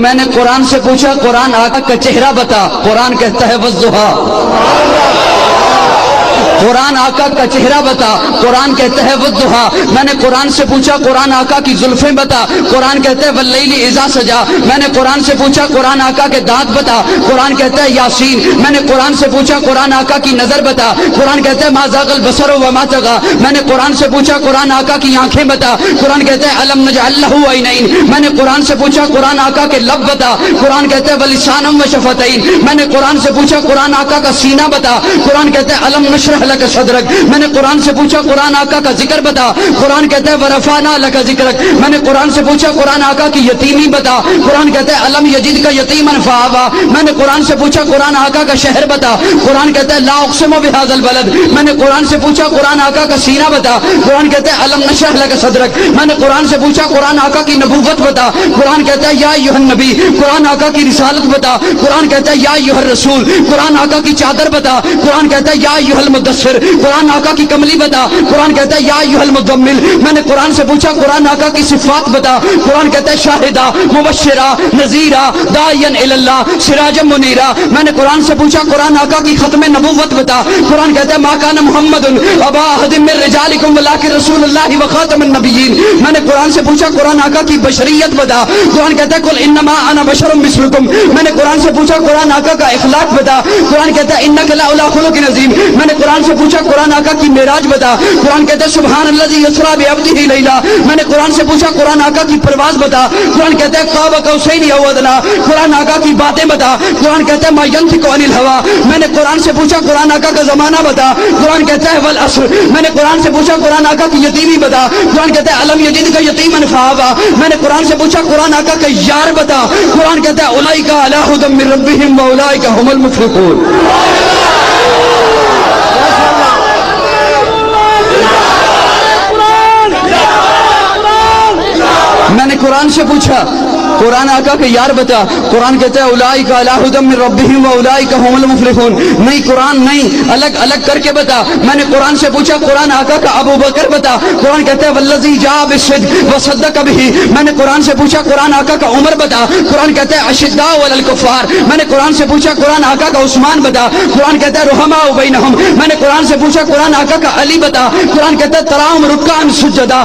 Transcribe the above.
میں نے قرآن سے پوچھا قرآن آقا کا چہرہ بتا، قرآن کہتا ہے والضحیٰ۔ قرآن آقا کا چہرہ بتا، قرآن کہتا ہے والضحیٰ۔ میں نے قرآن سے پوچھا قرآن آقا کی زلفیں بتا، قرآن کہتا ہے واللیل اذا سجا۔ میں نے قرآن سے پوچھا قرآن آقا کے دانت بتا، قرآن کہتا ہے یاسین۔ میں نے قرآن سے پوچھا قرآن آقا کی نظر بتا، قرآن کہتا ہے ما زاغ البصر وما طغى۔ میں نے قرآن سے پوچھا قرآن آقا کی آنکھیں بتا، قرآن کہتا ہے الم نجعل له عینین۔ میں نے قرآن سے پوچھا قرآن آقا کے لب بتا، قرآن کہتا ہے ولسانا وشفتین۔ میں نے قرآن سے پوچھا قرآن آقا کا سینہ بتا، قرآن کہتا ہے الم نشرح لک صدرک۔ میں نے قرآن سے پوچھا قرآن آقا کا ذکر بتا، قرآن کہتا ہے ورفعنا لک ذکرک۔ میں نے قرآن سے پوچھا قرآن آقا کی یتیمی بتا، قرآن کہتا ہے الم یجدک یتیما فآویٰ۔ میں نے قرآن سے پوچھا قرآن آقا کا شہر بتا، قرآن کہتا ہے لا اقسم بہذا البلد۔ میں نے قرآن سے پوچھا قرآن آقا کا سینہ بتا، قرآن کہتا ہے الم نشرح لک صدرک۔ میں نے قرآن سے پوچھا قرآن آقا کی نبوت بتا، قرآن کہتا ہے یا ایھا النبی۔ قرآن آقا کی رسالت بتا، قرآن کہتا ہے یا ایھا الرسول۔ قرآن آقا کی چادر بتا، قرآن کہتا ہے یا ایھا المدثر۔ قرآن آقا کی کملی بتا، قرآن کہتا ہے یا ایھا المزمل۔ میں نے قرآن سے پوچھا قرآن آقا کی صفات بتا، قرآن کہتا ہے شاہدہ مبشرہ نذیرہ داعیا الی اللہ سراجا منیرہ۔ میں نے قرآن سے پوچھا قرآن آقا کی ختم نبوت بتا، قرآن کہتا ہے ما کان محمد ابا احد من رجالکم ولکن رسول اللہ وخاتم النبیین۔ میں نے قرآن سے پوچھا قرآن آقا کی بشریت بتا، قرآن کہتا ہے قل انما انا بشر مثلکم۔ میں نے قرآن سے پوچھا قرآن آقا کا اخلاق بتا، قرآن کہتا ہے انک لعلی خلق عظیم۔ میں نے قرآن سے پوچھا قرآن آقا کی معراج بتا، قرآن کہتا ہے سبحان الذی اسریٰ بعبدہ لیلا۔ میں نے قرآن سے پوچھا قرآن آقا کی پرواز بتا، قرآن کہتا ہے قاب قوسین او ادنیٰ۔ قرآن آقا کی باتیں بتا، قرآن کہتا ہے ما ینطق عن الہویٰ۔ میں نے قرآن سے پوچھا قرآن آقا کا زمانہ بتا، قرآن کہتا ہے والعصر۔ میں نے قرآن سے پوچھا قرآن آقا کی یتیمی بتا، قرآن کہتا ہے الم یجدک یتیما فآویٰ۔ میں نے قرآن سے پوچھا قرآن آقا کا یار بتا، قرآن کہتا ہے اولئک علی ھدی من ربہم واولئک ھم المفلحون۔ میں نے قرآن سے پوچھا قرآن آقا کے یار بتا، قرآن کہتا ہے اولئک علی ھدی من ربہم واولئک ھم المفلحون۔ نہیں قرآن نہیں، الگ الگ کر کے بتا۔ میں نے قرآن سے پوچھا قرآن آقا کا ابو بکر بتا، قرآن کہتا ہے والذی جاء بالصدق وصدق بہ۔ میں نے قرآن سے پوچھا قرآن آقا کا عمر بتا، قرآن کہتا ہے اشداء علی الکفار۔ میں نے قرآن سے پوچھا قرآن آقا کا عثمان بتا، قرآن کہتا ہے رحماء بینہم۔ میں نے قرآن سے پوچھا قرآن آقا کا علی بتا، قرآن کہتا ہے تراہم رکعا سجدا۔